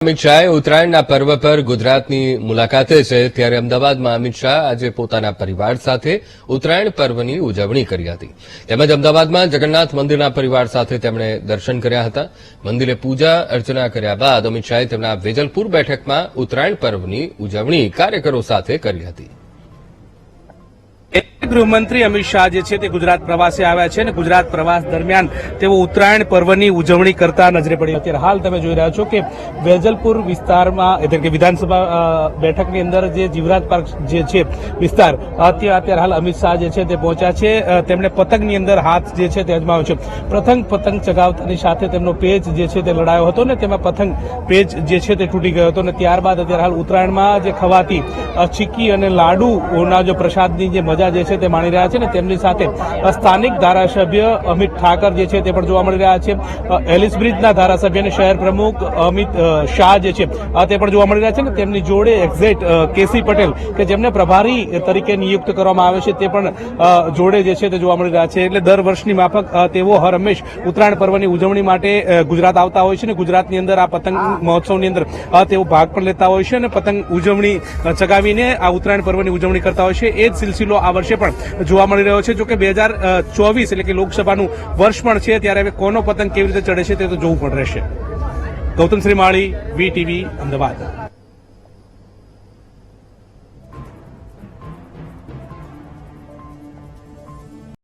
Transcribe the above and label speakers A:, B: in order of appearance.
A: અમિત શાહ ઉત્તરાયણના પર્વ પર ગુજરાતની મુલાકાતે છે ત્યારે અમદાવાદમાં અમિત શાહ આજે પોતાના પરિવાર સાથે ઉત્તરાયણ પર્વની ઉજવણી કરી હતી તેમજ અમદાવાદમાં જગન્નાથ મંદિરના પરિવાર સાથે તેમણે દર્શન કર્યા હતા મંદિરે પૂજા અર્ચના કર્યા બાદ અમિત શાહે તેમના વેજલપુર બેઠકમાં ઉત્તરાયણ પર્વની ઉજવણી કાર્યકરો સાથે કરી હતી
B: ગૃહમંત્રી અમિત શાહ જે છે તે ગુજરાત પ્રવાસે આવ્યા છે અને ગુજરાત પ્રવાસ દરમિયાન તેઓ ઉત્તરાયણ પર્વની ઉજવણી કરતા નજરે પડ્યા અત્યારે હાલ તમે જોઈ રહ્યા છો કે વેજલપુર વિસ્તારમાં એટલે કે વિધાનસભા બેઠકની અંદર જે જીવરાજ પાર્ક જે છે વિસ્તાર અત્યારે હાલ અમિત શાહ જે છે તે પહોંચ્યા છે તેમણે પતંગની અંદર હાથ જે છે તે અજમાવ્યો છે પ્રથમ પતંગ ચગાવતાની સાથે તેમનો પેચ જે છે તે લડાયો હતો ને તેમાં પતંગ પેચ જે છે તે તૂટી ગયો હતો અને ત્યારબાદ અત્યારે હાલ ઉત્તરાયણમાં જે ખવાતી ચીક્કી અને લાડુના જે પ્રસાદની જે મજા જે છે તે માણી રહ્યા છે ને તેમની સાથે સ્થાનિક ધારાસભ્ય અમિત ઠાકર જે છે તે પણ જોવા મળી રહ્યા છે એલિસ બ્રિજના ધારાસભ્ય અને શહેર પ્રમુખ અમિત શાહ જે છે તે પણ જોવા મળી રહ્યા છે ને તેમની જોડે એક્ઝેક્ટ કેસી પટેલ કે જેમને પ્રભારી તરીકે નિયુક્ત કરવામાં આવે છે તે પણ જોડે જે છે તે જોવા મળી રહ્યા છે એટલે દર વર્ષની માફક તેઓ હર હંમેશ ઉત્તરાયણ પર્વની ઉજવણી માટે ગુજરાત આવતા હોય છે અને ગુજરાતની અંદર આ પતંગ મહોત્સવની અંદર તેઓ ભાગ પણ લેતા હોય છે અને પતંગ ઉજવણી ચગાવીને આ ઉત્તરાયણ પર્વની ઉજવણી કરતા હોય છે એ જ સિલસિલો આ વર્ષે પણ જોવા મળી રહ્યો છે જોકે 2024 એટલે કે લોકસભાનું વર્ષ પણ છે ત્યારે હવે કોનો પતંગ કેવી રીતે ચડે છે તે તો જોવું પણ રહેશે. ગૌતમ શ્રીમાળી, વીટીવી, અમદાવાદ.